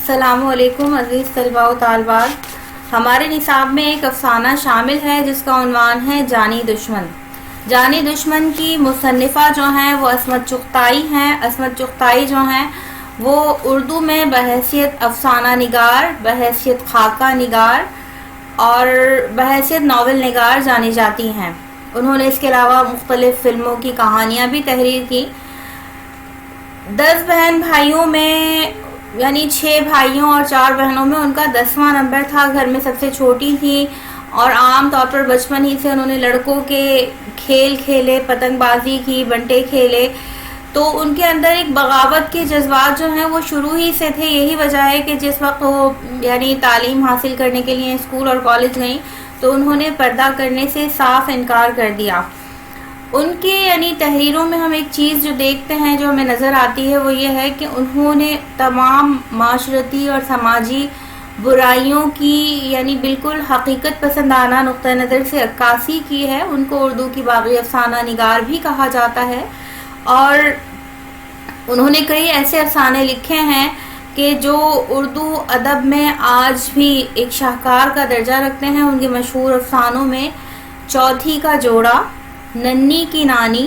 السلام علیکم عزیز طلباء و طالبات. ہمارے نصاب میں ایک افسانہ شامل ہے جس کا عنوان ہے جانی دشمن. جانی دشمن کی مصنفہ جو ہیں وہ عصمت چغتائی ہیں. عصمت چغتائی جو ہیں وہ اردو میں بحیثیت افسانہ نگار، بحیثیت خاکہ نگار اور بحیثیت ناول نگار جانی جاتی ہیں. انہوں نے اس کے علاوہ مختلف فلموں کی کہانیاں بھی تحریر کی. 10 بہن بھائیوں میں یعنی 6 بھائیوں اور 4 بہنوں میں ان کا 10واں نمبر تھا. گھر میں سب سے چھوٹی تھی اور عام طور پر بچپن ہی سے انہوں نے لڑکوں کے کھیل کھیلے، پتنگ بازی کی، بنٹے کھیلے. تو ان کے اندر ایک بغاوت کے جذبات جو ہیں وہ شروع ہی سے تھے. یہی وجہ ہے کہ جس وقت وہ یعنی تعلیم حاصل کرنے کے لیے اسکول اور کالج گئیں تو انہوں نے پردہ کرنے سے صاف انکار کر دیا. ان کے یعنی تحریروں میں ہم ایک چیز جو دیکھتے ہیں جو ہمیں نظر آتی ہے وہ یہ ہے کہ انہوں نے تمام معاشرتی اور سماجی برائیوں کی یعنی بالکل حقیقت پسندانہ نقطہ نظر سے عکاسی کی ہے. ان کو اردو کی باغی افسانہ نگار بھی کہا جاتا ہے اور انہوں نے کئی ایسے افسانے لکھے ہیں کہ جو اردو ادب میں آج بھی ایک شاہکار کا درجہ رکھتے ہیں. ان کے مشہور افسانوں میں چوتھی کا جوڑا، ننی کی نانی،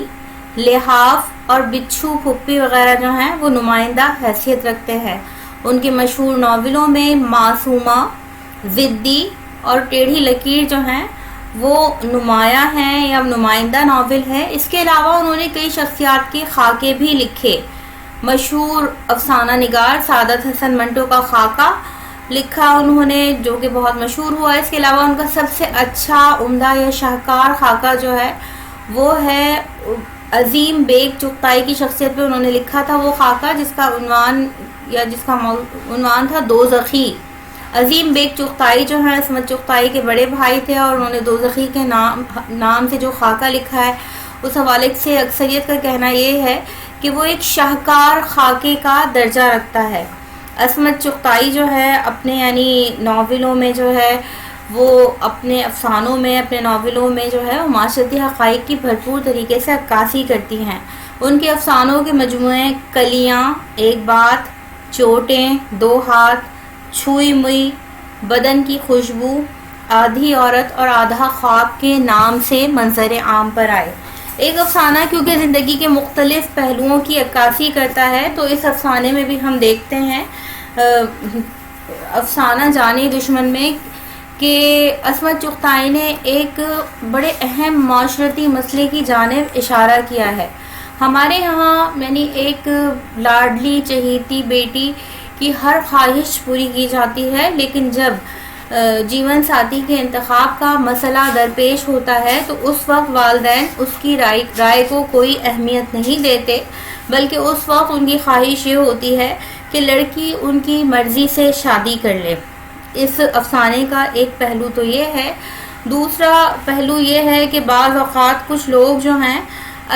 لحاف اور بچھو پھپھی وغیرہ جو ہیں وہ نمائندہ حیثیت رکھتے ہیں. ان کے مشہور ناولوں میں معصومہ، ضدی اور ٹیڑھی لکیر جو ہیں وہ نمایاں ہیں یا نمائندہ ناول ہے. اس کے علاوہ انہوں نے کئی شخصیات کے خاکے بھی لکھے. مشہور افسانہ نگار سعادت حسن منٹو کا خاکہ لکھا انہوں نے جو کہ بہت مشہور ہوا. اس کے علاوہ ان کا سب سے اچھا عمدہ یا شاہکار خاکہ جو ہے وہ ہے عظیم بیگ چغتائی کی شخصیت پہ انہوں نے لکھا تھا وہ خاکہ جس کا عنوان تھا دوزخی. عظیم بیگ چغتائی جو ہیں عصمت چغتائی کے بڑے بھائی تھے اور انہوں نے دوزخی کے نام سے جو خاکہ لکھا ہے اس حوالے سے اکثریت کا کہنا یہ ہے کہ وہ ایک شاہکار خاکے کا درجہ رکھتا ہے. عصمت چغتائی جو ہے اپنے یعنی ناولوں میں جو ہے وہ اپنے افسانوں میں اپنے ناولوں میں جو ہے وہ معاشرتی حقائق کی بھرپور طریقے سے عکاسی کرتی ہیں. ان کے افسانوں کے مجموعے کلیاں، ایک بات، چوٹیں، 2 ہاتھ، چھوئی موئی، بدن کی خوشبو، آدھی عورت اور آدھا خواب کے نام سے منظر عام پر آئے. ایک افسانہ کیونکہ زندگی کے مختلف پہلوؤں کی عکاسی کرتا ہے تو اس افسانے میں بھی ہم دیکھتے ہیں افسانہ جانی دشمن میں کہ عصمت چغتائی نے ایک بڑے اہم معاشرتی مسئلے کی جانب اشارہ کیا ہے. ہمارے یہاں یعنی ایک لاڈلی چہیتی بیٹی کی ہر خواہش پوری کی جاتی ہے لیکن جب جیون ساتھی کے انتخاب کا مسئلہ درپیش ہوتا ہے تو اس وقت والدین اس کی رائے کو کوئی اہمیت نہیں دیتے بلکہ اس وقت ان کی خواہش یہ ہوتی ہے کہ لڑکی ان کی مرضی سے شادی کر لے. اس افسانے کا ایک پہلو تو یہ ہے. دوسرا پہلو یہ ہے کہ بعض اوقات کچھ لوگ جو ہیں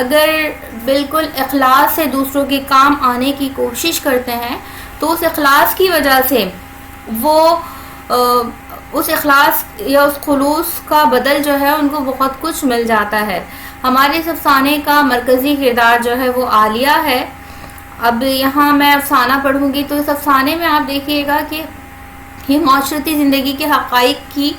اگر بالکل اخلاص سے دوسروں کے کام آنے کی کوشش کرتے ہیں تو اس اخلاص کی وجہ سے وہ اس اخلاص یا اس خلوص کا بدل جو ہے ان کو بہت کچھ مل جاتا ہے. ہمارے اس افسانے کا مرکزی کردار جو ہے وہ عالیہ ہے. اب یہاں میں افسانہ پڑھوں گی تو اس افسانے میں آپ دیکھیے گا کہ یہ معاشرتی زندگی کے حقائق کی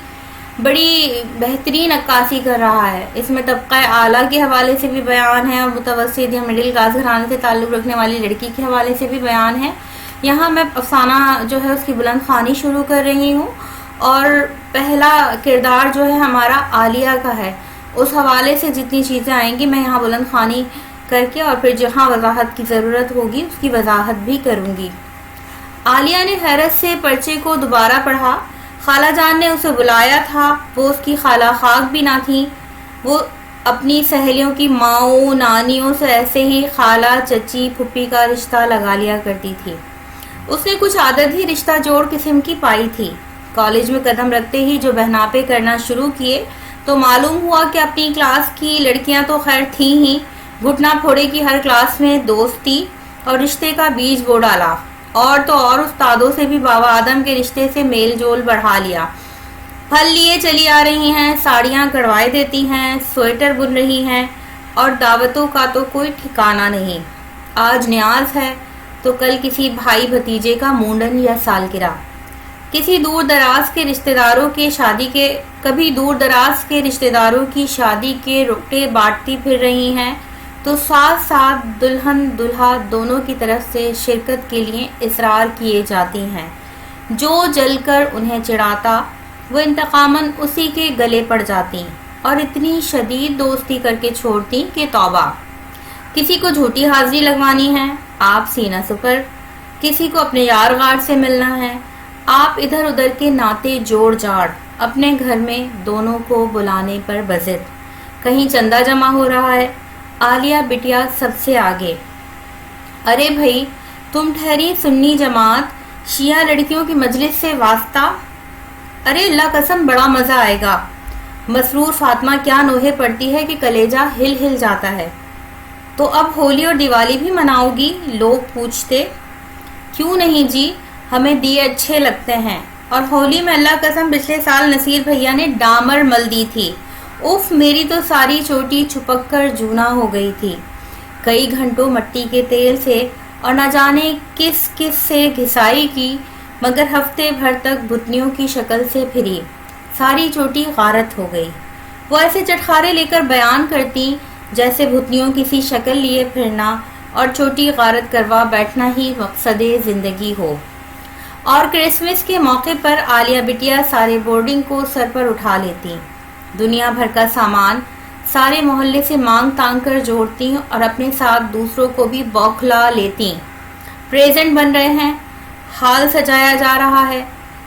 بڑی بہترین عکاسی کر رہا ہے. اس میں طبقہ اعلیٰ کے حوالے سے بھی بیان ہے اور متوسط یا مڈل کلاس گھرانے سے تعلق رکھنے والی لڑکی کے حوالے سے بھی بیان ہے. یہاں میں افسانہ جو ہے اس کی بلند خوانی شروع کر رہی ہوں اور پہلا کردار جو ہے ہمارا عالیہ کا ہے. اس حوالے سے جتنی چیزیں آئیں گی میں یہاں بلند خوانی کر کے اور پھر جہاں وضاحت کی ضرورت ہوگی اس کی وضاحت بھی کروں گی. عالیہ نے حیرت سے پرچے کو دوبارہ پڑھا. خالہ جان نے اسے بلایا تھا. وہ اس کی خالہ خاک بھی نہ تھیں. وہ اپنی سہیلیوں کی ماؤں نانیوں سے ایسے ہی خالہ، چچی، پھپھی کا رشتہ لگا لیا کرتی تھی. اس نے کچھ عادت ہی رشتہ جوڑ قسم کی پائی تھی. کالج میں قدم رکھتے ہی جو بہناپے کرنا شروع کیے تو معلوم ہوا کہ اپنی کلاس کی لڑکیاں تو خیر تھیں ہی، گھٹنا پھوڑے کی ہر کلاس میں دوستی اور رشتے کا بیج بو ڈالا اور تو اور استادوں سے بھی بابا آدم کے رشتے سے میل جول بڑھا لیا. پھل لیے چلی آ رہی ہیں، ساڑیاں کڑوائے دیتی ہیں، سویٹر بن رہی ہیں اور دعوتوں کا تو کوئی ٹھکانہ نہیں. آج نیاز ہے، تو کل کسی بھائی بھتیجے کا مونڈن یا سالگرہ، کبھی دور دراز کے رشتہ داروں کی شادی کے روٹے بانٹتی پھر رہی ہیں، تو ساتھ ساتھ دلہن دلہا دونوں کی طرف سے شرکت کے لیے اصرار کیے جاتی ہیں۔ جو جل کر انہیں چڑھاتا وہ انتقاماً اسی کے گلے پڑ جاتی اور اتنی شدید دوستی کر کے چھوڑتی کہ توبہ۔ کسی کو جھوٹی حاضری لگوانی ہے، آپ سینہ سپر، کسی کو اپنے یار غار سے ملنا ہے، آپ ادھر ادھر کے ناطے جوڑ جاڑ، اپنے گھر میں دونوں کو بلانے پر بضد۔ کہیں چندہ جمع ہو رہا ہے، عالیہ بٹیا سب سے آگے، ارے بھائی تم ٹھہری سنی جماعت، شیعہ لڑکیوں کی مجلس سے واسطہ، ارے اللہ قسم بڑا مزہ آئے گا۔ مسرور فاطمہ کیا نوحے پڑتی ہے کہ کلیجہ ہل ہل جاتا ہے۔ تو اب ہولی اور دیوالی بھی مناؤ گی؟ لوگ پوچھتے۔ کیوں نہیں جی، ہمیں دیے اچھے لگتے ہیں، اور ہولی میں اللہ قسم پچھلے سال نصیر بھیا نے ڈامر مل دی تھی، اف میری تو ساری چوٹی چھپک کر جونا ہو گئی تھی، کئی گھنٹوں مٹی کے تیل سے اور نہ جانے کس کس سے گھسائی کی، مگر ہفتے بھر تک بھتنیوں کی شکل سے پھری، ساری چوٹی غارت ہو گئی۔ وہ ایسے چٹخارے لے کر بیان کرتی جیسے بھتنیوں کسی شکل لیے پھرنا اور چوٹی غارت کروا بیٹھنا ہی مقصد زندگی ہو۔ اور کرسمس کے موقع پر عالیہ بٹیا سارے بورڈنگ کو سر پر اٹھا لیتی، دنیا بھر کا سامان سارے محلے سے مانگ تانگ کر جوڑتی اور اپنے ساتھ دوسروں کو بھی بوکھلا لیتی۔ پریزنٹ بن رہے ہیں، ہال سجایا جا رہا ہے،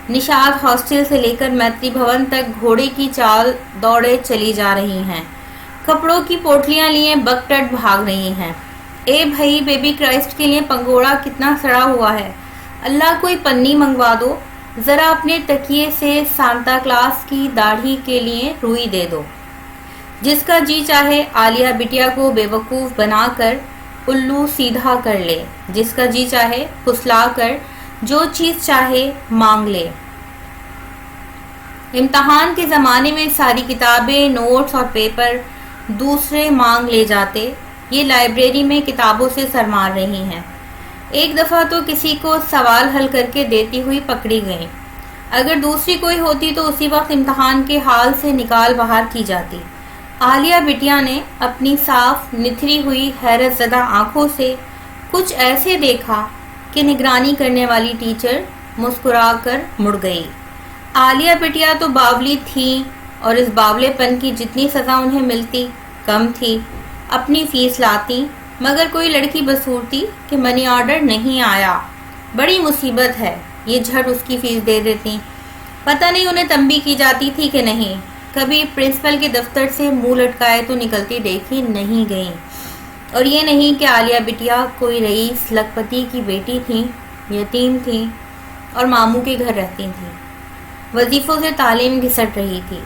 نشاط ہاسٹل سے لے کر میتری بھون تک گھوڑے کی چال دوڑے چلی جا رہی ہیں، کپڑوں کی پوٹلیاں لیے بکٹٹ بھاگ رہی ہیں۔ اے بھائی بیبی کرائسٹ کے لیے پنگوڑا کتنا سڑا ہوا ہے، اللہ کوئی پنی منگوا دو، ذرا اپنے تکیے سے سانتا کلاس کی داڑھی کے لیے روئی دے دو۔ جس کا جی چاہے عالیہ بٹیا کو بے وقوف بنا کر الو سیدھا کر لے، جس کا جی چاہے پھسلا کر جو چیز چاہے مانگ لے۔ امتحان کے زمانے میں ساری کتابیں، نوٹس اور پیپر دوسرے مانگ لے جاتے، یہ لائبریری میں کتابوں سے سرمار رہی ہیں۔ ایک دفعہ تو کسی کو سوال حل کر کے دیتی ہوئی پکڑی گئی، اگر دوسری کوئی ہوتی تو اسی وقت امتحان کے حال سے نکال باہر کی جاتی۔ عالیہ بٹیا نے اپنی صاف نتھری ہوئی حیرت زدہ آنکھوں سے کچھ ایسے دیکھا کہ نگرانی کرنے والی ٹیچر مسکرا کر مڑ گئی۔ عالیہ بٹیا تو باولی تھیں اور اس باولے پن کی جتنی سزا انہیں ملتی کم تھی، اپنی فیس لاتی، مگر کوئی لڑکی بصورتی کہ منی آرڈر نہیں آیا، بڑی مصیبت ہے، یہ جھٹ اس کی فیس دے دیتی۔ پتہ نہیں انہیں تنبیہ کی جاتی تھی کہ نہیں، کبھی پرنسپل کے دفتر سے منہ لٹکائے تو نکلتی دیکھی نہیں گئیں۔ اور یہ نہیں کہ عالیہ بٹیا کوئی رئیس لکھپتی کی بیٹی تھیں، یتیم تھیں اور ماموں کے گھر رہتی تھیں، وظیفوں سے تعلیم گھسٹ رہی تھی،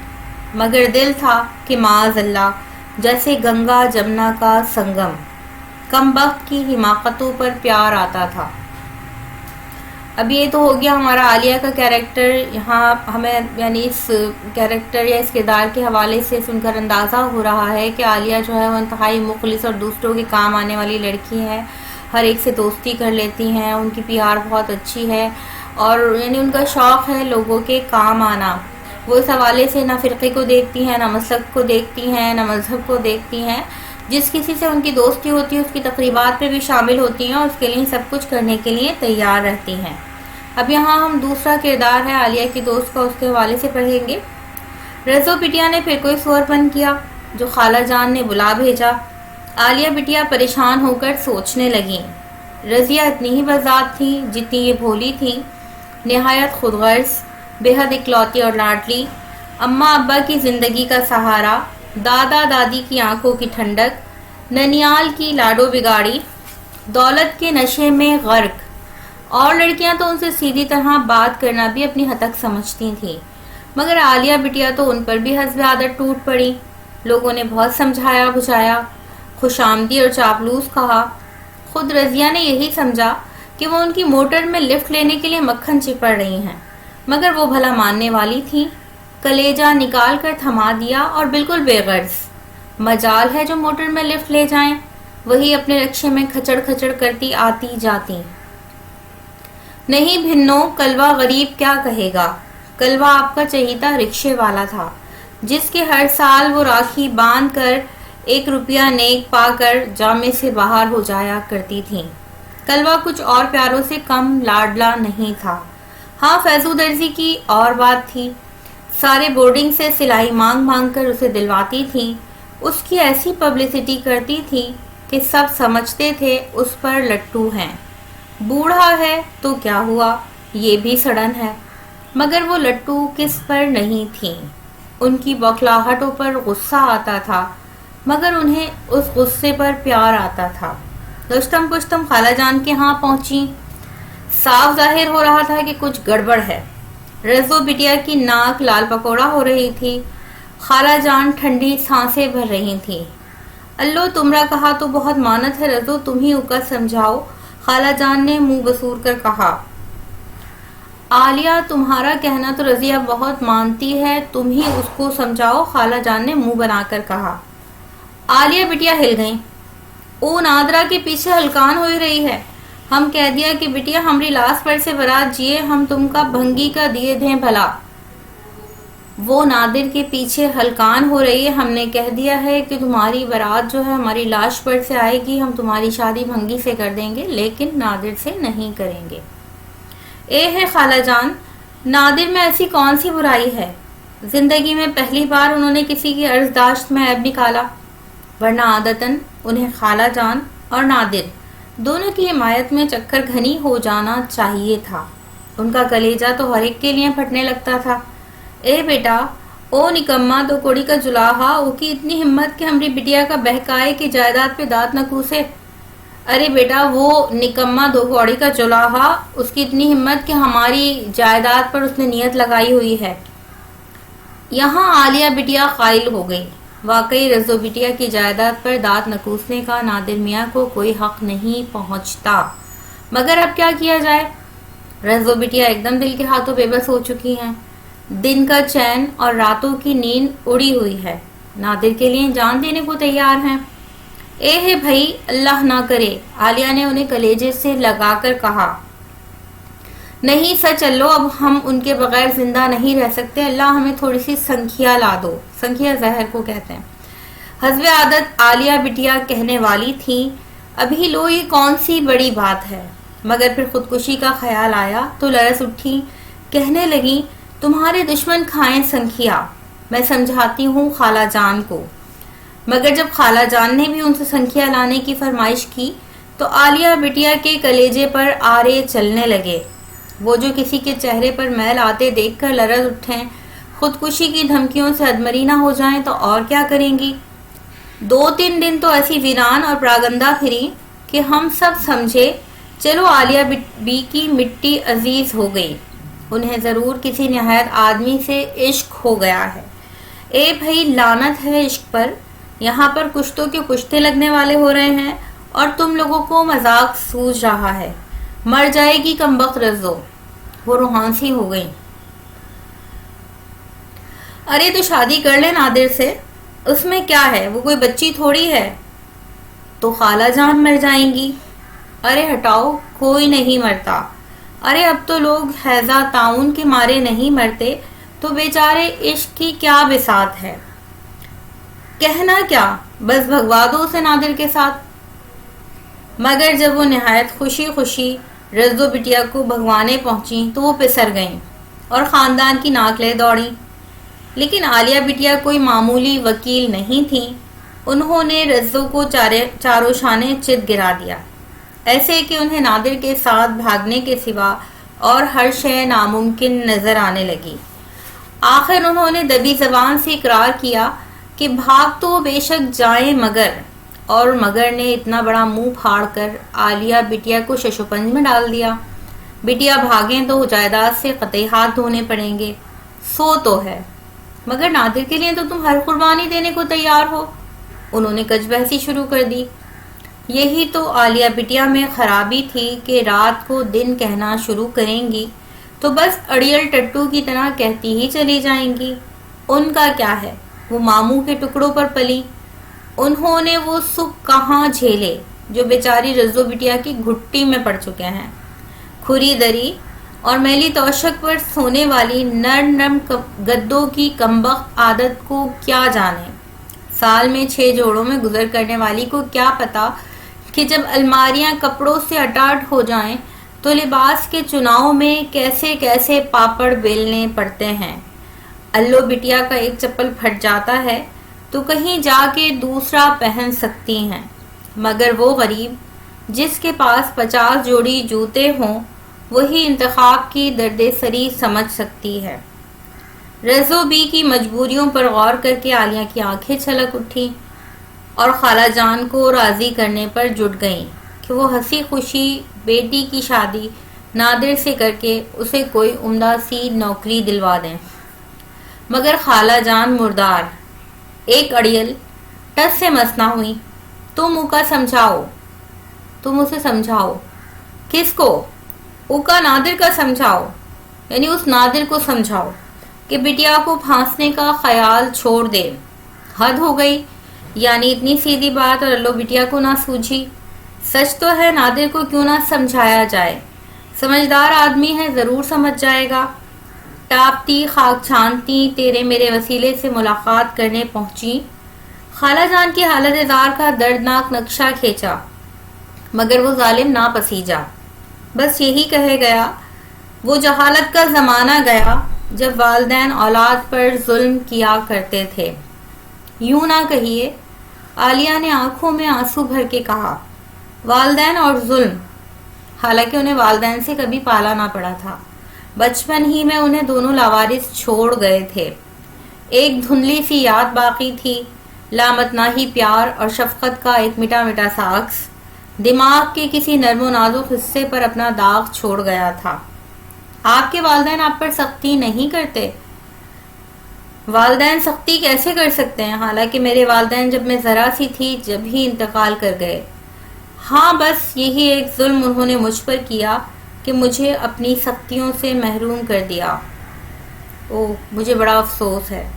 مگر دل تھا کہ معاذ اللہ جیسے گنگا جمنا کا سنگم، کم بخت کی حماقتوں پر پیار آتا تھا۔ اب یہ تو ہو گیا ہمارا عالیہ کا کیریکٹر۔ یہاں ہمیں یعنی اس کیریکٹر یا اس کردار کے حوالے سے سن کر اندازہ ہو رہا ہے کہ عالیہ جو ہے وہ انتہائی مخلص اور دوسروں کے کام آنے والی لڑکی ہے، ہر ایک سے دوستی کر لیتی ہیں، ان کی پی آر بہت اچھی ہے، اور یعنی ان کا شوق ہے لوگوں کے کام آنا۔ وہ اس حوالے سے نہ فرقے کو دیکھتی ہیں، نہ مسلک کو دیکھتی ہیں، نہ مذہب کو دیکھتی ہیں، جس کسی سے ان کی دوستی ہوتی ہے اس کی تقریبات پہ بھی شامل ہوتی ہیں اور اس کے لیے سب کچھ کرنے کے لیے تیار رہتی ہیں۔ اب یہاں ہم دوسرا کردار ہے عالیہ کی دوست کا، اس کے حوالے سے پڑھیں گے۔ رضو بٹیا نے پھر کوئی سور پن کیا جو خالہ جان نے بلا بھیجا۔ عالیہ بٹیا پریشان ہو کر سوچنے لگیں۔ رضیہ اتنی ہی بذات تھی جتنی یہ بھولی تھی، نہایت خود غرض، بے حد اکلوتی اور لاڈلی، اماں ابا کی زندگی کا سہارا، دادا دادی کی آنکھوں کی ٹھنڈک، ننیال کی لاڈو بگاڑی، دولت کے نشے میں غرق۔ اور لڑکیاں تو ان سے سیدھی طرح بات کرنا بھی اپنی حد تک سمجھتی تھیں، مگر عالیہ بٹیا تو ان پر بھی حسب عادت ٹوٹ پڑی۔ لوگوں نے بہت سمجھایا بجھایا، خوش آمدی اور چاپلوس کہا، خود رضیہ نے یہی سمجھا کہ وہ ان کی موٹر میں لفٹ لینے کے لیے مکھن چپڑ رہی ہیں، مگر وہ بھلا ماننے والی تھی، کلیجہ نکال کر تھما دیا اور بالکل بے غرض، مجال ہے جو موٹر میں لفٹ لے جائیں، وہی اپنے رکشے میں کھچڑ کھچڑ کرتی آتی جاتی۔ نہیں بھنو، کلوا غریب کیا کہے گا؟ کلوا آپ کا چہیتا رکشے والا تھا، جس کے ہر سال وہ راکھی باندھ کر 1 روپیہ نیک پا کر جامے سے باہر ہو جایا کرتی تھیں۔ کلوا کچھ اور پیاروں سے کم لاڈلا نہیں تھا۔ ہاں، فیضو درزی کی اور بات تھی، سارے بورڈنگ سے سلائی مانگ مانگ کر اسے دلواتی تھیں، اس کی ایسی پبلسٹی کرتی تھی کہ سب سمجھتے تھے اس پر لٹو ہیں۔ بوڑھا ہے تو کیا ہوا، یہ بھی سڑن ہے، مگر وہ لٹو کس پر نہیں تھیں۔ ان کی بوکھلاہٹوں پر غصہ آتا تھا، مگر انہیں اس غصے پر پیار آتا تھا۔ رستم پشتم خالہ جان کے ہاں پہنچی۔ صاف ظاہر ہو رہا تھا کہ کچھ گڑبڑ ہے۔ رزو بٹیا کی ناک لال پکوڑا ہو رہی تھی، خالہ جان ٹھنڈی سانسیں بھر رہی تھی۔ اللہ تمرا کہا تو بہت مانت ہے رزو، تم ہی اوقات سمجھاؤ، خالہ جان نے منہ بسور کر کہا۔ عالیہ تمہارا کہنا تو رضیہ بہت مانتی ہے، تم ہی اس کو سمجھاؤ، خالہ جان نے منہ بنا کر کہا۔ عالیہ بٹیا ہل گئیں۔ او نادرا کے پیچھے ہلکان ہوئی رہی ہے، ہم کہہ دیا کہ بٹیا ہمری لاس پر سے برات جیے، ہم تم کا بھنگی کا دیے دیں بھلا۔ وہ نادر کے پیچھے ہلکان ہو رہی ہے، ہم نے کہہ دیا ہے کہ تمہاری برات جو ہے ہماری لاش پر سے آئے گی، ہم تمہاری شادی بھنگی سے کر دیں گے، لیکن نادر سے نہیں کریں گے۔ اے ہے خالہ جان، نادر میں ایسی کون سی برائی ہے؟ زندگی میں پہلی بار انہوں نے کسی کی عرض داشت میں عیب نکالا، ورنہ عادتاً انہیں خالہ جان اور نادر دونوں کی حمایت میں چکر گھنی ہو جانا چاہیے تھا۔ ان کا کلیجہ تو ہر ایک کے لیے پھٹنے لگتا تھا۔ اے بیٹا، او نکما دو کوڑی کا جلاہا، او کی اتنی ہمت کہ ہمری بٹیا کا بہکائے کہ جائیداد پہ دانت نہ کوسے۔ ارے بیٹا، وہ نکما دو کوڑی کا جلاہا، اس کی اتنی ہمت کہ ہماری جائیداد پر اس نے نیت لگائی ہوئی ہے۔ یہاں عالیہ بٹیا قائل ہو گئی، واقعی رزو بٹیا کی جائیداد پر دانت نکوسنے کا نادر میاں کو کوئی حق نہیں پہنچتا، مگر اب کیا کیا جائے؟ رزو بٹیا ایک دم دل کے ہاتھوں بے بس ہو چکی ہیں، دن کا چین اور راتوں کی نیند اڑی ہوئی ہے، نادر کے لیے جان دینے کو تیار ہیں۔ اے ہے بھائی، اللہ نہ کرے، عالیہ نے انہیں کلیجے سے لگا کر کہا۔ نہیں سچ اللہ، اب ہم ان کے بغیر زندہ نہیں رہ سکتے، اللہ ہمیں تھوڑی سی سنکھیا لا دو، سنکھیا زہر کو کہتے ہیں۔ حسب عادت عالیہ بٹیا کہنے والی تھی، ابھی لو یہ کون سی بڑی بات ہے، مگر پھر خودکشی کا خیال آیا تو لرز اٹھی، کہنے لگی تمہارے دشمن کھائیں سنکھیا، میں سمجھاتی ہوں خالہ جان کو۔ مگر جب خالہ جان نے بھی ان سے سنکھیا لانے کی فرمائش کی تو عالیہ بٹیا کے کلیجے پر آرے چلنے لگے۔ وہ جو کسی کے چہرے پر میل آتے دیکھ کر لرز اٹھیں، خودکشی کی دھمکیوں سے ادمری نہ ہو جائیں تو اور کیا کریں گی۔ 2-3 دن تو ایسی ویران اور پراگندہ پھری کہ ہم سب سمجھے چلو عالیہ بی کی مٹی عزیز ہو گئی، انہیں ضرور کسی نہایت آدمی سے عشق ہو گیا ہے۔ اے بھائی، لعنت ہے عشق پر، یہاں پر کشتوں کے کشتے لگنے والے ہو رہے ہیں اور تم لوگوں کو مذاق سوج رہا ہے۔ مر جائے گی کمبخت رزو، وہ روحانسی ہو گئی۔ ارے تو شادی کر لے نادر سے، اس میں کیا ہے، وہ کوئی بچی تھوڑی ہے۔ تو خالہ جان مر جائیں گی۔ ارے ہٹاؤ، کوئی نہیں مرتا۔ ارے اب تو لوگ ہیضہ طاعون کے مارے نہیں مرتے، تو بیچارے عشق کی کیا بساط ہے۔ کہنا کیا، بس بھگوا دو اسے نادر کے ساتھ۔ مگر جب وہ نہایت خوشی خوشی رزو بٹیا کو بھگوانے پہنچی تو وہ پسر گئیں اور خاندان کی ناک لے دوڑیں۔ لیکن عالیہ بٹیا کوئی معمولی وکیل نہیں تھی، انہوں نے رزو کو چاروں شانے چت گرا دیا، ایسے کہ انہیں نادر کے ساتھ بھاگنے کے سوا اور ہر شے ناممکن نظر آنے لگی۔ آخر انہوں نے دبی زبان سے اقرار کیا کہ بھاگ تو بے شک جائیں مگر نے اتنا بڑا منہ پھاڑ کر عالیہ بٹیا کو ششوپنج میں ڈال دیا۔ بٹیا بھاگیں تو جائیداد سے قطعی ہاتھ دھونے پڑیں گے، سو تو ہے، مگر نادر کے لیے تو تم ہر قربانی دینے کو تیار ہو۔ انہوں نے کچ بحثی شروع کر دی۔ یہی تو عالیہ بٹیا میں خرابی تھی کہ رات کو دن کہنا شروع کریں گی تو بس اڑیل ٹٹو کی طرح کہتی ہی چلی جائیں گی۔ ان کا کیا ہے، وہ ماموں کے ٹکڑوں پر پلی، انہوں نے وہ سکھ کہاں جھیلے جو بیچاری رزو بٹیا کی گھٹی میں پڑ چکے ہیں۔ کھری دری اور میلی توشک پر سونے والی نرم گدوں کی کمبخت عادت کو کیا جانے. سال میں 6 جوڑوں میں گزر کرنے والی کو کیا پتا کہ جب الماریاں کپڑوں سے اٹاٹ ہو جائیں تو لباس کے چناؤ میں کیسے کیسے پاپڑ بیلنے پڑتے ہیں. الو بٹیا کا ایک چپل پھٹ جاتا ہے تو کہیں جا کے دوسرا پہن سکتی ہیں، مگر وہ غریب جس کے پاس 50 جوڑی جوتے ہوں وہی انتخاب کی درد سری سمجھ سکتی ہے. رزو بی کی مجبوریوں پر غور کر کے عالیہ کی آنکھیں چھلک اٹھی اور خالہ جان کو راضی کرنے پر جٹ گئیں کہ وہ ہنسی خوشی بیٹی کی شادی نادر سے کر کے اسے کوئی عمدہ سی نوکری دلوا دیں. مگر خالہ جان مردار ایک اڑیل ٹس سے مس نہ ہوئی. تم اوکا سمجھاؤ، تم اسے سمجھاؤ. کس کو؟ اوکا نادر کا سمجھاؤ، یعنی اس نادر کو سمجھاؤ کہ بٹیا کو پھانسنے کا خیال چھوڑ دے. حد ہو گئی، یعنی اتنی سیدھی بات اور الو بٹیا کو نہ سوجھی. سچ تو ہے، نادر کو کیوں نہ سمجھایا جائے، سمجھدار آدمی ہے، ضرور سمجھ جائے گا. ٹاپتی خاک چھانتی تیرے میرے وسیلے سے ملاقات کرنے پہنچی. خالہ جان کی حالت زار کا دردناک نقشہ کھینچا، مگر وہ ظالم نہ پسیجا. بس یہی کہے گیا، وہ جہالت کا زمانہ گیا جب والدین اولاد پر ظلم کیا کرتے تھے. یوں نہ کہیے، عالیہ نے آنکھوں میں آنسو بھر کے کہا. والدین اور ظلم، حالانکہ انہیں والدین سے کبھی پالا نہ پڑا تھا. بچپن ہی میں انہیں دونوں لاوارث چھوڑ گئے تھے. ایک دھندلی سی یاد باقی تھی، لامتناہی پیار اور شفقت کا ایک مٹا مٹا سا عکس دماغ کے کسی نرم و نازک حصے پر اپنا داغ چھوڑ گیا تھا. آپ کے والدین آپ پر سختی نہیں کرتے؟ والدین سختی کیسے کر سکتے ہیں؟ حالانکہ میرے والدین جب میں ذرا سی تھی جب ہی انتقال کر گئے. ہاں، بس یہی ایک ظلم انہوں نے مجھ پر کیا کہ مجھے اپنی سختیوں سے محروم کر دیا. اوہ، مجھے بڑا افسوس ہے.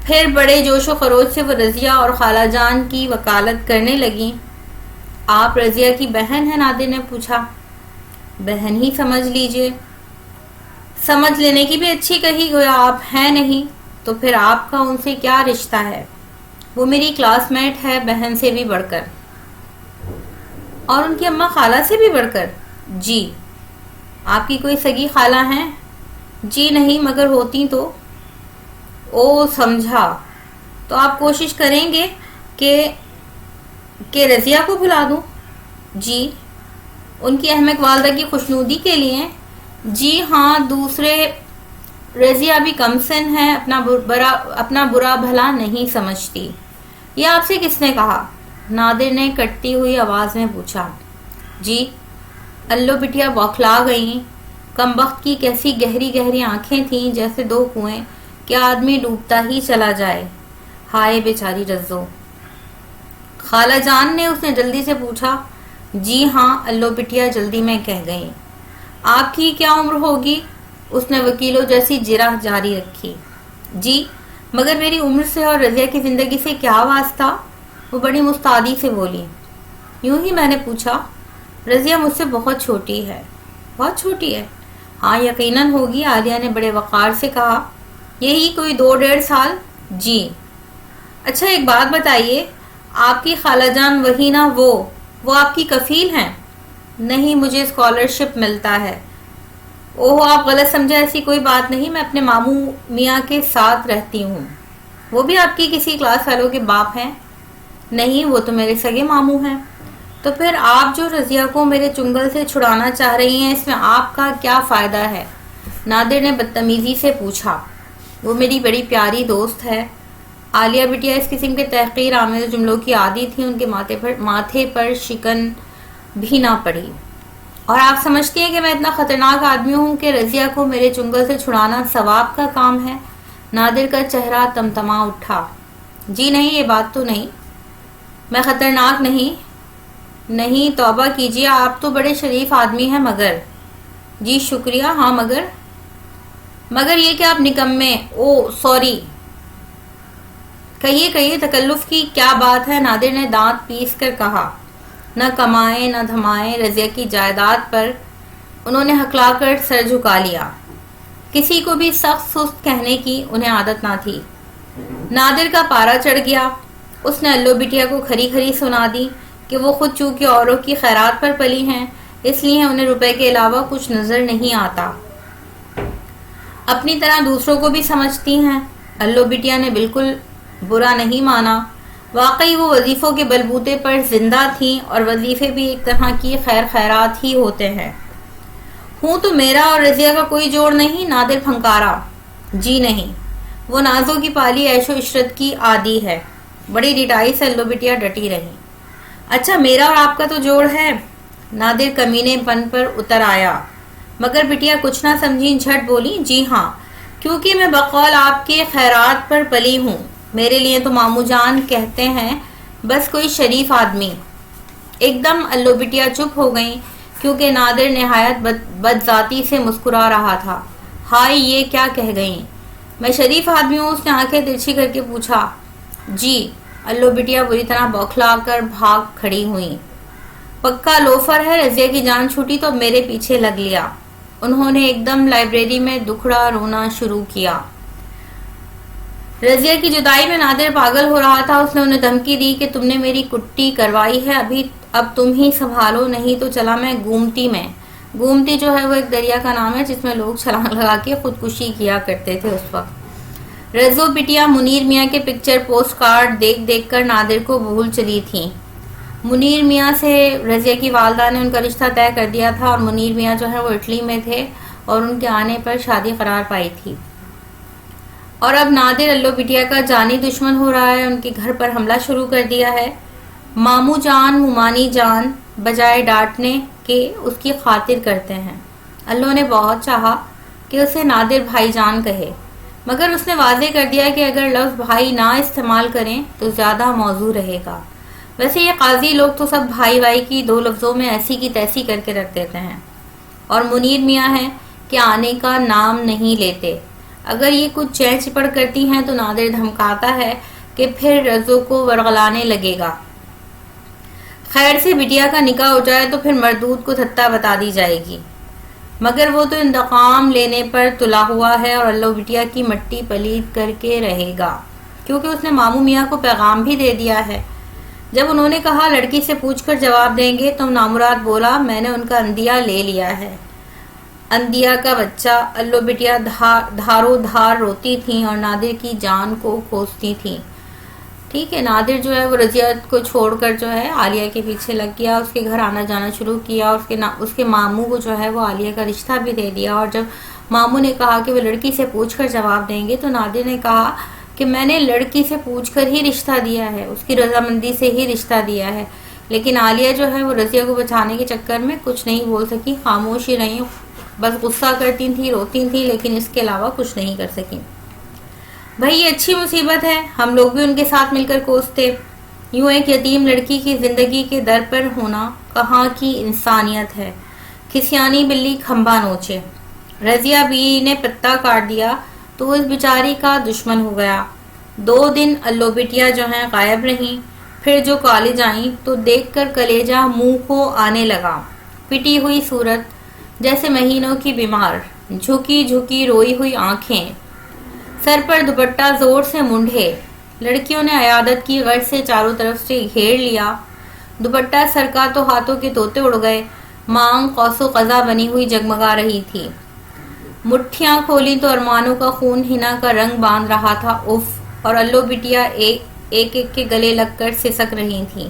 پھر بڑے جوش و خروش سے وہ رضیہ اور خالہ جان کی وکالت کرنے لگیں. آپ رضیہ کی بہن ہیں؟ نادر نے پوچھا. بہن ہی سمجھ لیجئے. سمجھ لینے کی بھی اچھی کہی، گویا آپ ہیں نہیں تو پھر آپ کا ان سے کیا رشتہ ہے؟ وہ میری کلاس میٹ ہے، بہن سے بھی بڑھ کر. اور ان کی اماں خالہ سے بھی بڑھ کر؟ جی. آپ کی کوئی سگی خالہ ہیں؟ جی نہیں، مگر ہوتی تو. او، سمجھا. تو آپ کوشش کریں گے کہ رضیہ کو بلا دوں؟ جی. ان کی احمق والدہ کی خوشنودی کے لیے؟ جی ہاں. دوسرے، رضیہ بھی کم سن ہے، اپنا برا بھلا نہیں سمجھتی. یہ آپ سے کس نے کہا؟ نادر نے کٹتی ہوئی آواز میں پوچھا. جی. الو بٹیا بوکھلا گئیں. کمبخت کی کیسی گہری گہری آنکھیں تھیں، جیسے 2 کنویں کہ آدمی ڈوبتا ہی چلا جائے. ہائے بیچاری رزو. خالہ جان نے اس نے جلدی سے پوچھا. جی ہاں. الو بٹیا جلدی میں کہہ گئی. آپ کی کیا عمر ہوگی؟ اس نے وکیلوں جیسی جرح جاری رکھی. جی، مگر میری عمر سے اور رضیہ کی زندگی سے کیا واسطہ؟ وہ بڑی مستعدی سے بولی. یوں ہی میں نے پوچھا. رضیہ مجھ سے بہت چھوٹی ہے. بہت چھوٹی ہے؟ ہاں یقیناً ہوگی. عالیہ نے بڑے وقار سے کہا. یہی کوئی 2-1.5 سال. جی. اچھا ایک بات بتائیے، آپ کی خالہ جان وہی نا، وہ آپ کی کفیل ہیں؟ نہیں، مجھے اسکالرشپ ملتا ہے. اوہ، آپ غلط سمجھے، ایسی کوئی بات نہیں. میں اپنے ماموں میاں کے ساتھ رہتی ہوں. وہ بھی آپ کی کسی کلاس فیلو کے باپ ہیں؟ نہیں، وہ تو میرے سگے ماموں ہیں. تو پھر آپ جو رضیہ کو میرے چنگل سے چھڑانا چاہ رہی ہیں، اس میں آپ کا کیا فائدہ ہے؟ نادر نے بدتمیزی سے پوچھا. وہ میری بڑی پیاری دوست ہے. عالیہ بٹیا اس قسم کے تحقیر آمیز جملوں کی عادی تھی. ان کے ماتھے پر شکن بھی نہ پڑی. اور آپ سمجھتی ہیں کہ میں اتنا خطرناک آدمی ہوں کہ رضیہ کو میرے چنگل سے چھڑانا ثواب کا کام ہے؟ نادر کا چہرہ تمتما اٹھا. جی نہیں، یہ بات تو نہیں. میں خطرناک نہیں. توبہ کیجیے، آپ تو بڑے شریف آدمی ہیں. مگر جی شکریہ. ہاں مگر یہ کہ آپ نکمے. او سوری. کہیے تکلف کی کیا بات ہے؟ نادر نے دانت پیس کر کہا. نہ کمائیں نہ دھمائیں، رضیہ کی جائیداد پر انہوں نے ہکلا کر سر جھکا لیا۔ کسی کو بھی سخت سست کہنے کی انہیں عادت نہ تھی۔ نادر کا پارا چڑھ گیا۔ اس نے الو بٹیا کو کھری کھری سنا دی کہ وہ خود چونکہ اوروں کی خیرات پر پلی ہیں، اس لیے انہیں روپے کے علاوہ کچھ نظر نہیں آتا، اپنی طرح دوسروں کو بھی سمجھتی ہیں۔ الو بٹیا نے بالکل برا نہیں مانا، واقعی وہ وظیفوں کے بلبوتے پر زندہ تھیں، اور وظیفے بھی ایک طرح کی خیر خیرات ہی ہوتے ہیں۔ ہوں تو میرا اور رضیہ کا کوئی جوڑ نہیں، نادر پھنکارا۔ جی نہیں، وہ نازوں کی پالی عیش و عشرت کی عادی ہے۔ بڑی ڈٹائی سے الو بٹیا ڈٹی رہی۔ اچھا میرا اور آپ کا تو جوڑ ہے؟ نادر کمینے پن پر اتر آیا، مگر بٹیا کچھ نہ سمجھی، جھٹ بولی، جی ہاں، کیونکہ میں بقول آپ کے خیرات پر پلی ہوں۔ میرے لیے تو مامو جان کہتے ہیں بس کوئی شریف آدمی۔ ایک دم الو بٹیا چپ ہو گئیں، کیونکہ نادر نہایت بدذاتی سے مسکرا رہا تھا۔ ہائے یہ کیا کہہ گئیں؟ میں شریف آدمی ہوں؟ اس نے آنکھیں ترچھی کر کے پوچھا۔ جی، الو بٹیا بری طرح بوکھلا کر بھاگ کھڑی ہوئی۔ پکا لوفر ہے، رضیہ کی جان چھوٹی تو میرے پیچھے لگ لیا۔ انہوں نے ایک دم لائبریری میں دکھڑا رونا شروع کیا۔ رضیہ کی جدائی میں نادر پاگل ہو رہا تھا۔ اس نے انہیں دھمکی دی کہ تم نے میری کٹی کروائی ہے، اب تم ہی سنبھالو، نہیں تو چلا میں گومتی میں۔ گومتی جو ہے وہ ایک دریا کا نام ہے جس میں لوگ چھلانگ لگا کے خودکشی کیا کرتے تھے اس وقت۔ رضو بٹیا منیر میاں کے پکچر پوسٹ کارڈ دیکھ دیکھ کر نادر کو بھول چلی تھیں۔ منیر میاں سے رضیہ کی والدہ نے ان کا رشتہ طے کر دیا تھا، اور منیر میاں جو ہے وہ اٹلی میں تھے اور ان کے آنے پر شادی قرار پائی تھی۔ اور اب نادر الو بٹیا کا جانی دشمن ہو رہا ہے، ان کے گھر پر حملہ شروع کر دیا ہے۔ مامو جان مومانی جان بجائے ڈانٹنے کے اس کی خاطر کرتے ہیں۔ الو نے بہت چاہا کہ اسے نادر بھائی جان کہے، مگر اس نے واضح کر دیا کہ اگر لفظ بھائی نہ استعمال کریں تو زیادہ موزوں رہے گا۔ ویسے یہ قاضی لوگ تو سب بھائی بھائی کی دو لفظوں میں ایسی کی تیسی کر کے رکھ دیتے ہیں، اور منیر میاں ہیں کہ آنے کا نام نہیں لیتے۔ اگر یہ کچھ چہ چپڑ کرتی ہیں تو نادر دھمکاتا ہے کہ پھر رضو کو ورغلانے لگے گا۔ خیر سے بٹیا کا نکاح ہو جائے تو پھر مردود کو تھتا بتا دی جائے گی، مگر وہ تو انتقام لینے پر تلا ہوا ہے اور الو بٹیا کی مٹی پلید کر کے رہے گا، کیونکہ اس نے مامو میاں کو پیغام بھی دے دیا ہے۔ جب انہوں نے کہا لڑکی سے پوچھ کر جواب دیں گے تو نامراد بولا میں نے ان کا اندیا لے لیا ہے۔ اندیا کا بچہ۔ الو بٹیا دھارو دھار روتی تھیں اور نادر کی جان کو کوستی تھیں۔ ٹھیک ہے، نادر جو ہے وہ رضیہ کو چھوڑ کر جو ہے عالیہ کے پیچھے لگ گیا، اس کے گھر آنا جانا شروع کیا، اس کے ماموں کو جو ہے وہ عالیہ کا رشتہ بھی دے دیا۔ اور جب ماموں نے کہا کہ وہ لڑکی سے پوچھ کر جواب دیں گے تو نادر نے کہا کہ میں نے لڑکی سے پوچھ کر ہی رشتہ دیا ہے، اس کی رضامندی سے ہی رشتہ دیا ہے۔ لیکن عالیہ جو ہے وہ رضیہ کو بچانے کے چکر میں کچھ نہیں بول سکی، خاموش ہی رہی، بس غصہ کرتی تھیں، روتی تھیں، لیکن اس کے علاوہ کچھ نہیں کر سکی۔ بھائی یہ اچھی مصیبت ہے، ہم لوگ بھی ان کے ساتھ مل کر کوستے۔ یوں ایک یتیم لڑکی کی زندگی کے در پر ہونا کہاں کی انسانیت ہے۔ کھسیانی بلی کھمبا نوچے۔ رضیہ بی نے پتا کاٹ دیا تو وہ اس بیچاری کا دشمن ہو گیا۔ 2 دن الو بٹیا جو ہیں غائب رہیں، پھر جو کالج آئیں تو دیکھ کر کلیجہ منہ کو آنے لگا۔ پٹی ہوئی صورت، جیسے مہینوں کی بیمار، جھکی جھکی روئی ہوئی آنکھیں، سر پر دوپٹہ زور سے منڈھے۔ لڑکیوں نے عیادت کی غرض سے چاروں طرف سے گھیر لیا۔ دوپٹہ سرکا تو ہاتھوں کے طوطے اڑ گئے، مانگ قوس و قزح بنی ہوئی جگمگا رہی تھی۔ مٹھیاں کھولی تو ارمانوں کا خون ہنا کا رنگ باندھ رہا تھا۔ اف! اور الو بٹیا ایک ایک کے گلے لگ کر سسک رہی تھیں۔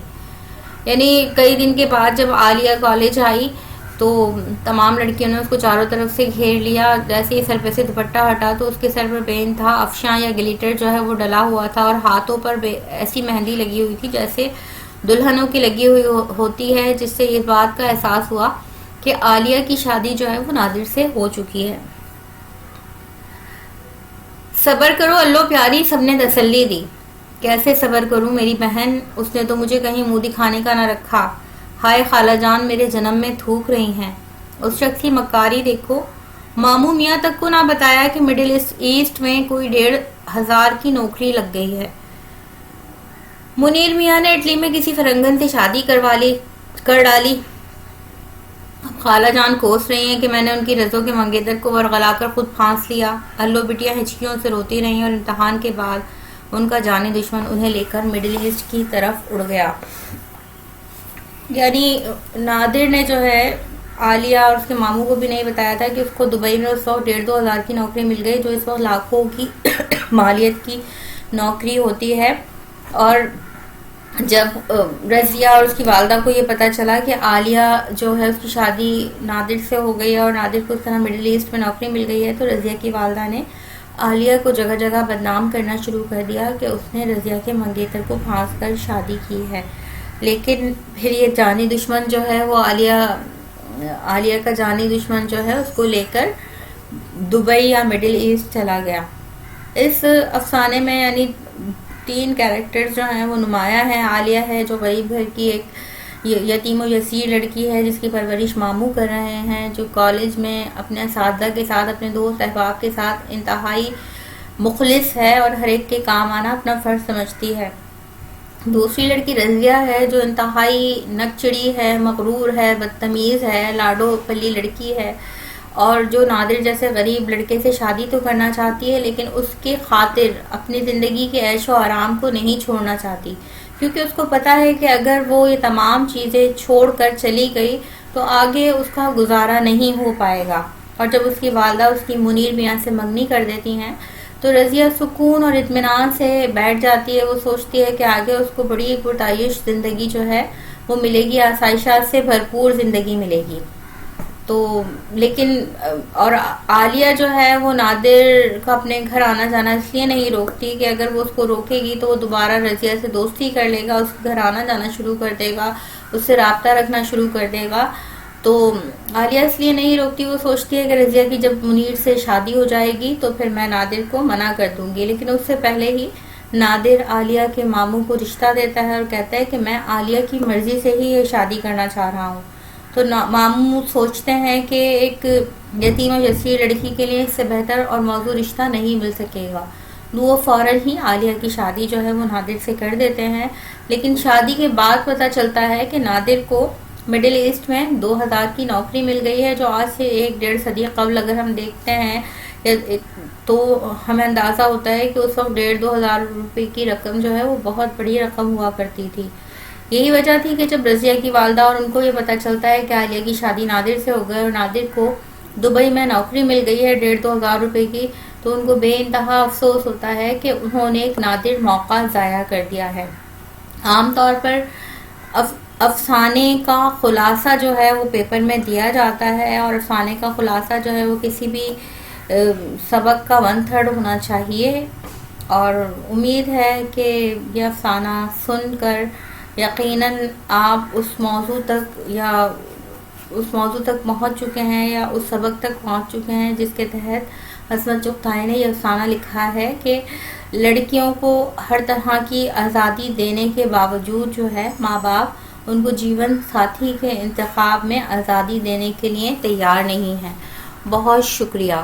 یعنی کئی دن کے بعد جب عالیہ کالج آئی تو تمام لڑکیوں نے اس کو چاروں طرف سے گھیر لیا۔ جیسے ہی سر پہ سے دوپٹہ ہٹا تو اس کے سر پر بین تھا، افشاں یا گلیٹر جو ہے وہ ڈلا ہوا تھا، اور ہاتھوں پر ایسی مہندی لگی ہوئی تھی جیسے دلہنوں کی لگی ہوئی ہوتی ہے، جس سے اس بات کا احساس ہوا کہ عالیہ کی شادی جو ہے وہ نادر سے ہو چکی ہے۔ صبر کرو الو پیاری، سب نے تسلی دی۔ کیسے صبر کروں میری بہن، اس نے تو مجھے کہیں منہ دکھانے کا نہ رکھا۔ ہائے خالہ جان میرے جنم میں تھوک رہی ہیں۔ اس شخص کی مکاری دیکھو، مامو میاں تک کو نہ بتایا کہ مڈل ایسٹ میں کوئی 1,500 کی نوکری لگ گئی ہے۔ منیر میاں نے اٹلی میں کسی فرنگن سے شادی کروا لی، کر ڈالی. اب خالہ جان کوس رہی ہیں کہ میں نے ان کی رزوں کے منگیتر کو ورغلا کر خود پھانس لیا. الو بٹیاں ہچکیوں سے روتی رہیں اور امتحان کے بعد ان کا جانی دشمن انہیں لے کر مڈل ایسٹ کی طرف اڑ گیا. یعنی نادر نے جو ہے عالیہ اور اس کے ماموں کو بھی نہیں بتایا تھا کہ اس کو دبئی میں اس وقت 1,500 ہزار کی نوکری مل گئی، جو اس وقت لاکھوں کی مالیت کی نوکری ہوتی ہے. اور جب رضیہ اور اس کی والدہ کو یہ پتہ چلا کہ عالیہ جو ہے اس کی شادی نادر سے ہو گئی ہے اور نادر کو اس طرح مڈل ایسٹ میں نوکری مل گئی ہے، تو رضیہ کی والدہ نے عالیہ کو جگہ جگہ بدنام کرنا شروع کر دیا کہ اس نے رضیہ کے منگیتر کو پھانس کر شادی کی ہے. لیکن پھر یہ جانی دشمن جو ہے وہ عالیہ کا جانی دشمن جو ہے اس کو لے کر دبئی یا مڈل ایسٹ چلا گیا. اس افسانے میں یعنی 3 کیریکٹرز جو ہیں وہ نمایاں ہیں. عالیہ ہے جو غریب گھر کی ایک یتیم و یسیر لڑکی ہے جس کی پرورش ماموں کر رہے ہیں، جو کالج میں اپنے اساتذہ کے ساتھ، اپنے دوست احباب کے ساتھ انتہائی مخلص ہے اور ہر ایک کے کام آنا اپنا فرض سمجھتی ہے. دوسری لڑکی رضیہ ہے جو انتہائی نکچڑی ہے، مغرور ہے، بدتمیز ہے، لاڈو پلی لڑکی ہے، اور جو نادر جیسے غریب لڑکے سے شادی تو کرنا چاہتی ہے لیکن اس کے خاطر اپنی زندگی کے عیش و آرام کو نہیں چھوڑنا چاہتی، کیونکہ اس کو پتا ہے کہ اگر وہ یہ تمام چیزیں چھوڑ کر چلی گئی تو آگے اس کا گزارا نہیں ہو پائے گا. اور جب اس کی والدہ اس کی منیر میاں سے منگنی کر دیتی ہیں تو رضیہ سکون اور اطمینان سے بیٹھ جاتی ہے. وہ سوچتی ہے کہ آگے اس کو بڑی پرتعیش زندگی جو ہے وہ ملے گی، آسائشات سے بھرپور زندگی ملے گی. تو لیکن اور عالیہ جو ہے وہ نادر کا اپنے گھر آنا جانا اس لیے نہیں روکتی کہ اگر وہ اس کو روکے گی تو وہ دوبارہ رضیہ سے دوستی کر لے گا، اس کے گھر آنا جانا شروع کر دے گا، اس سے رابطہ رکھنا شروع کر دے گا. تو عالیہ اس لیے نہیں روکتی، وہ سوچتی ہے کہ رضیہ کی جب منیر سے شادی ہو جائے گی تو پھر میں نادر کو منع کر دوں گی. لیکن اس سے پہلے ہی نادر عالیہ کے ماموں کو رشتہ دیتا ہے اور کہتا ہے کہ میں عالیہ کی مرضی سے ہی یہ شادی کرنا چاہ رہا ہوں. تو ماموں سوچتے ہیں کہ ایک یتیم و یسیر لڑکی کے لیے اس سے بہتر اور موزوں رشتہ نہیں مل سکے گا. وہ فوراً ہی عالیہ کی شادی جو ہے وہ نادر سے کر دیتے ہیں. لیکن شادی کے بعد پتہ چلتا ہے کہ نادر کو مڈل ایسٹ میں 2,000 کی نوکری مل گئی ہے، جو آج سے 1-1.5 صدی قبل اگر ہم دیکھتے ہیں تو ہمیں اندازہ ہوتا ہے کہ اس وقت 1,500-2 ہزار روپے کی رقم جو ہے وہ بہت بڑی رقم ہوا کرتی تھی. یہی وجہ تھی کہ جب رضیہ کی والدہ اور ان کو یہ پتہ چلتا ہے کہ عالیہ کی شادی نادر سے ہو گئی اور نادر کو دبئی میں نوکری مل گئی ہے 1,500-2 ہزار روپے کی، تو ان کو بے انتہا افسوس ہوتا ہے کہ انہوں نے ایک نادر موقع ضائع کر دیا ہے. عام طور پر افسانے کا خلاصہ جو ہے وہ پیپر میں دیا جاتا ہے، اور افسانے کا خلاصہ جو ہے وہ کسی بھی سبق کا 1/3 ہونا چاہیے. اور امید ہے کہ یہ افسانہ سن کر یقیناً آپ اس موضوع تک پہنچ چکے ہیں یا اس سبق تک پہنچ چکے ہیں جس کے تحت عصمت چغتائی نے یہ افسانہ لکھا ہے کہ لڑکیوں کو ہر طرح کی آزادی دینے کے باوجود جو ہے ماں باپ ان کو جیون ساتھی کے انتخاب میں آزادی دینے کے لیے تیار نہیں ہیں. بہت شکریہ.